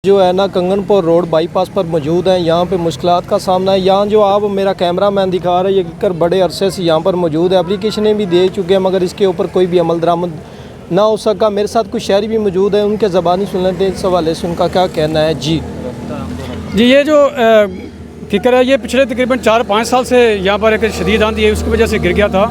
जो है ना कंगनपुर रोड बाईपास पर मौजूद है। यहाँ पे मुश्किलात का सामना है। यहाँ जो आप मेरा कैमरा मैन दिखा रहा है, ये कर बड़े अरसे से यहाँ पर मौजूद है। एप्लीकेशनें भी दे चुके हैं मगर इसके ऊपर कोई भी अमल दरामद ना हो सका। मेरे साथ कुछ शहरी भी मौजूद हैं, उनके ज़बानी सुन लेते हैं इस हवाले से उनका क्या कहना है। जी ये जो फिक्र है, ये पिछले तकरीबन 4-5 साल से यहाँ पर एक शदीद आंधी है, उसकी वजह से गिर गया था।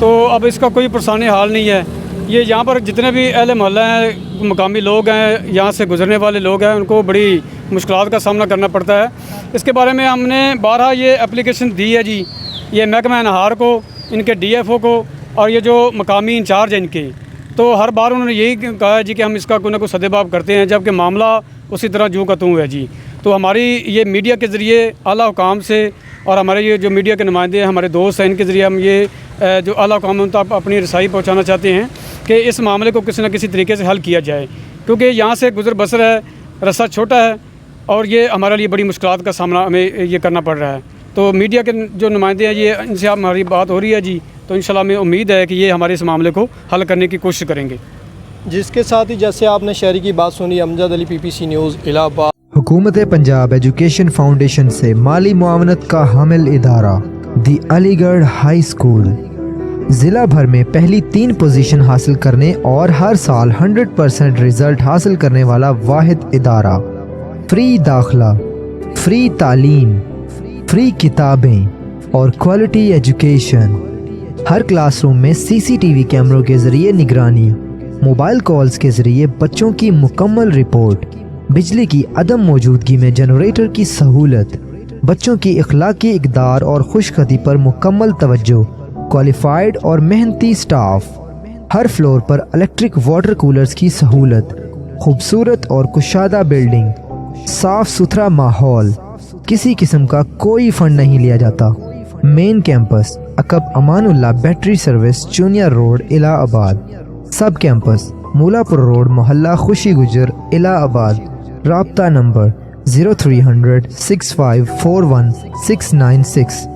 तो अब इसका कोई पुरसानी हाल नहीं है। ये यहाँ पर जितने भी अहले मोहल्ला हैं, मकामी लोग हैं, यहाँ से गुजरने वाले लोग हैं, उनको बड़ी मुश्किलात का सामना करना पड़ता है। इसके बारे में हमने 12 ये एप्लीकेशन दी है जी, ये महकमा अनहार को, इनके DFO को और ये जो मकामी इंचार्ज हैं इनके। तो हर बार उन्होंने यही कहा है जी कि हम इसका कोई ना कोई सदेबाब करते हैं, जबकि मामला उसी तरह जूँ का तूँ है जी। तो हमारी ये मीडिया के ज़रिए आला हुकाम से और हमारे ये जो मीडिया के नुमाइंदे हैं, हमारे दोस्त हैं, इनके ज़रिए हम ये जो आला हुकाम उन तक अपनी रसाई पहुँचाना चाहते हैं कि इस मामले को किसी न किसी तरीके से हल किया जाए, क्योंकि यहाँ से गुज़र बसर है, रास्ता छोटा है और ये हमारे लिए बड़ी मुश्किलात का सामना हमें ये करना पड़ रहा है। तो मीडिया के जो नुमाइंदे हैं, ये इनसे हमारी बात हो रही है जी, तो इंशाल्लाह हमें उम्मीद है कि ये हमारे इस मामले को हल करने की कोशिश करेंगे। जिसके साथ ही जैसे आपने शहरी की बात सुनी, अमजद अली PPC न्यूज़ इलाहाबाद। हुकूमत पंजाब एजुकेशन फाउंडेशन से माली मुआवनत का हामिल इदारा दी अलीगढ़ हाई स्कूल ज़िला भर में पहली 3 पोजीशन हासिल करने और हर साल 100% रिज़ल्ट हासिल करने वाला वाहिद इदारा। फ्री दाखला, फ्री तालीम, फ्री किताबें और क्वालिटी एजुकेशन। हर क्लासरूम में CCTV कैमरों के ज़रिए निगरानी, मोबाइल कॉल्स के ज़रिए बच्चों की मुकम्मल रिपोर्ट, बिजली की अदम मौजूदगी में जनरेटर की सहूलत, बच्चों की इखलाकी इक़दार और खुशखती पर मुकम्मल तवज्जो, क्वालिफाइड और मेहनती स्टाफ, हर फ्लोर पर इलेक्ट्रिक वाटर कूलर्स की सहूलत, खूबसूरत और कुशादा बिल्डिंग, साफ सुथरा माहौल, किसी किस्म का कोई फंड नहीं लिया जाता। मेन कैंपस अकब अमानुल्लाह बैटरी सर्विस चुनिया रोड इलाहाबाद। सब कैंपस मूलापुर रोड मोहल्ला खुशी गुजर इलाहाबाद। राब्ता नंबर 0300 6541 696।